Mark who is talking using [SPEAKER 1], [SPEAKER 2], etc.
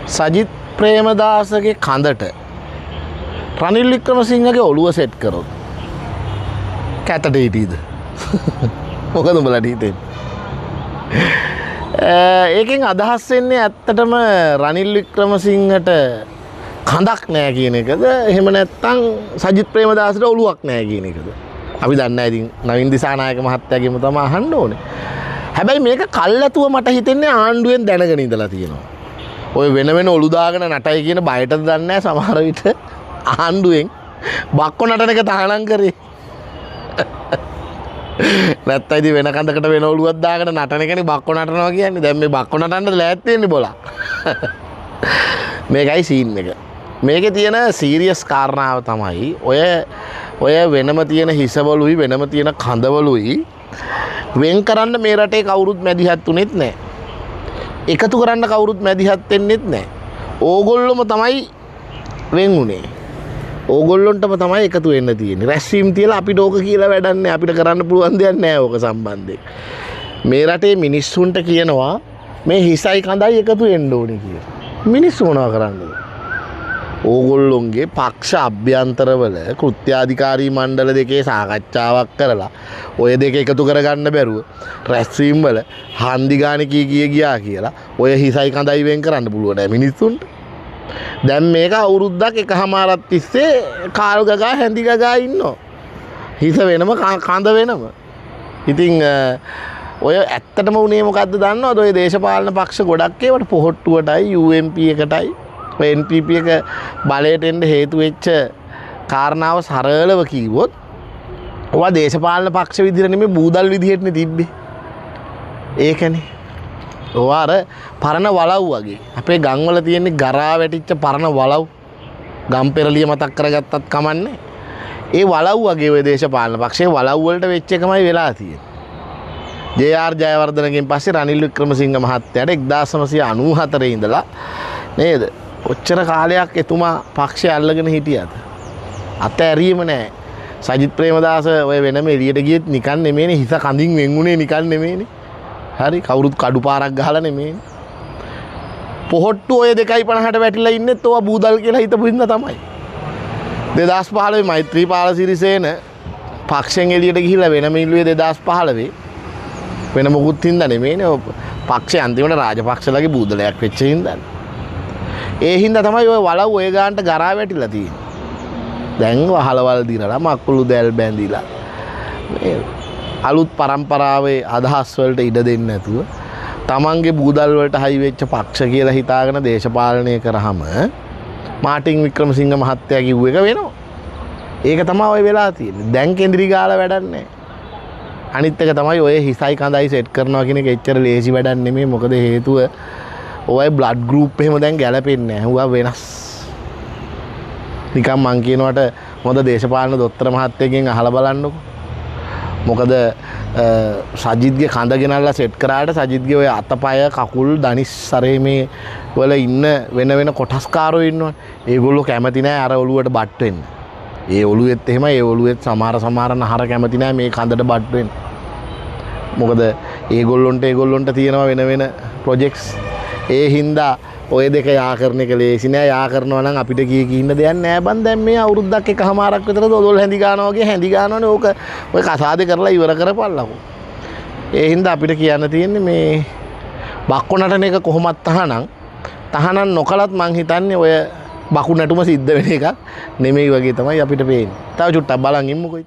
[SPEAKER 1] සජිත් ප්‍රේමදාසගේ කඳට රනිල් වික්‍රමසිංහගේ ඔළුව සෙට් කරොත් කැතට හිටීද? මොකද උඹලට හිතෙන්නේ? ඒකෙන් අදහස් වෙන්නේ ඇත්තටම රනිල් වික්‍රමසිංහට කඳක් නෑ කියන එකද? එහෙම නැත්නම් සජිත් ප්‍රේමදාසට ඔළුවක් නෑ කියන එකද? අපි දන්නේ නැහැ. ඉතින් නවීන් දිසානායක මහත්තයාගෙම තමයි අහන්න ඕනේ. හැබැයි මේක කල්ැතුව මට හිතෙන්නේ ආණ්ඩුවෙන් දැනගෙන ඉඳලා තියෙනවා. ඔය වෙන වෙන ඔලු දාගෙන නටයි කියන බයටද දන්නේ නැහැ සමහර විට ආණ්ඩුවෙන් බක්කො නටන එක තහනම් කරේ. නැත්තම් ඉතින් වෙන කඳකට වෙන ඔලුවක් දාගෙන නටන එකනේ බක්කො නටනවා කියන්නේ. දැන් මේ බක්කො නටන්න ලෑස්ති වෙන්නේ බොලා. මේකයි සීන් එක. මේකේ තියෙන සීරියස් කාරණාව තමයි ඔය වෙනම තියෙන හිසවලුයි වෙනම තියෙන කඳවලුයි වෙන් කරන්න මේ රටේ කවුරුත් මැදිහත් උනේත් නැහැ. එකතු කරන්න කවුරුත් මැදිහත් වෙන්නෙත් නැහැ. ඕගොල්ලොම තමයි වෙන් උනේ. ඕගොල්ලොන්ටම තමයි එකතු වෙන්න තියෙන්නේ. රැස්වීම් තියලා අපිට ඕක කියලා වැඩක් නැහැ. අපිට කරන්න පුළුවන් දෙයක් නැහැ ඕක සම්බන්ධයෙන්. මේ රටේ මිනිස්සුන්ට කියනවා මේ හිසයි කඳයි එකතු වෙන්න ඕනේ කියලා. මිනිස්සු මොනවා කරන්නද? ඕගොල්ලොන්ගේ පක්ෂ අභ්‍යන්තරවල කෘත්‍යාධිකාරී මණ්ඩල දෙකේ සාකච්ඡාවක් කරලා ඔය දෙක එකතු කරගන්න බැරුව රැස්වීම් වල හන්දි ගානේ ගියා කියලා ඔය හිසයි කඳයි වෙන් කරන්න පුළුවන් නෑ මිනිස්සුන්ට. දැන් මේක අවුරුද්දක් එකහමාරක් තිස්සේ කාල් ගගා හැඳි ගගා ඉන්නවා. හිස වෙනම කඳ වෙනම. ඉතින් ඔය ඇත්තටම උනේ මොකද්ද දන්නවද? ඔය දේශපාලන පක්ෂ ගොඩක් ඒවට පොහොට්ටුවටයි UMP එකටයි NPP එක බලයට එන්න හේතු වෙච්ච කාරණාව සරලව කිව්වොත් ඔවා දේශපාලන පක්ෂ විදිහට නෙමෙයි බූදල් විදිහටනේ තිබ්බේ. ඒකනේ. ඔවා අර පරණ වලව් වගේ. අපේ ගම්වල තියෙන ගරා වැටිච්ච පරණ වලව්. ගම් පෙරළිය මතක් කරගත්තත් කමන්නේ. ඒ වලව් වගේ ඔය දේශපාලන පක්ෂයේ වලව් වලට වෙච්ච එකමයි වෙලා තියෙන්නේ. ජේ.ආර්. ජයවර්ධනගෙන් පස්සේ රනිල් වික්‍රමසිංහ මහත්තයාට 1994 ඉඳලා නේද? ඔච්චර කාලයක් එතුමා පක්ෂය අල්ලගෙන හිටියද? අතෑරීම නෑ. සජිත් ප්‍රේමදාස ඔය වෙනම එළියට ගියෙත් නිකන් නෙමෙයිනේ. හිස කඳින් වෙන්ුනේ නිකන් නෙමෙයිනේ. හරි කවුරුත් කඩු පාරක් ගහලා නෙමෙයිනේ. පොහොට්ටු ඔය 2.50ට වැටිලා ඉන්නෙත් ඔවා බූදල් කියලා හිතපු ඉන්න තමයි. 2015 මෛත්‍රීපාල සිරිසේන පක්ෂයෙන් එළියට ගිහිල්ලා වෙනම ඉල්ලුවේ 2015 වෙන මොකුත් හින්දා නෙමෙයිනේ. පක්ෂය අන්තිමට රාජපක්ෂලගේ බූදලයක් වෙච්ච හින්දා. ඒ හින්දා තමයි ඔය වලව් ඔය ගානට ගරා වැටිලා තියෙන්නේ. දැන් වහලවල් දිනලා මක්කුළු දැල් බැඳිලා මේ අලුත් පරම්පරාවේ අදහස් වලට ඉඩ දෙන්නේ නැතුව තමන්ගේ බූදල් වලට හයි වෙච්ච පක්ෂ කියලා හිතාගෙන දේශපාලනය කරාම මාටින් වික්‍රමසිංහ මහත්තයා කිව්ව එක වෙනවා. ඒක තමයි ඔය වෙලා තියෙන්නේ. දැන් කේන්ද්‍රී ගාලා වැඩක් නැහැ. අනිත් එක තමයි ඔය හිසයි කඳයි සෙට් කරනවා කියන එක එච්චර ලේසි වැඩක් නෙමෙයි. මොකද හේතුව ඔය බ්ලඩ් ගෲප් එහෙම දැන් ගැලපෙන්නේ නැහැ. හුවා වෙනස්. නිකන් මං කියනවට මොකද දේශපාලන දොස්තර මහත්තයගෙන් අහලා බලන්නකො. මොකද සජිත්ගේ කඳ ගෙනල්ලා සෙට් කරාට සජිත්ගේ ඔය අතපය කකුල් දනිස් සරේ මේ වල ඉන්න වෙන වෙන කොටස්කාරෝ ඉන්නවනේ. ඒගොල්ලෝ කැමති නැහැ අර ඔළුවට බට් වෙන්න. ඒ ඔළුවෙත් එහෙමයි. ඒ ඔළුවෙත් සමහර නහර කැමති නැහැ මේ කඳට බට් වෙන්න. මොකද ඒගොල්ලොන්ට තියෙනවා වෙන වෙන ප්‍රොජෙක්ට්ස්. ඒ හින්දා ඔය දෙක යා කරන එක ලේසි නෑ. යා කරනවා නම් අපිට ඉන්න දෙයක් නෑ බන්. දැන් මේ අවුරුද්දක් එකමාරක් විතර දොල් හැඳි ගන්නවා වගේ හැඳි ගන්නවනේ. ඕක ඔය කසාදේ කරලා ඉවර කරපල්ලකෝ. ඒ හින්දා අපිට කියන්න තියෙන්නේ මේ බක්කො නටන එක කොහොමත් තහනම් නොකලත් මං හිතන්නේ ඔය බකු නැටුම සිද්ධ වෙන එකක් නෙමෙයි වගේ තමයි අපිට පේන්නේ. තව චුට්ටක් බලන් ඉමුකෝ.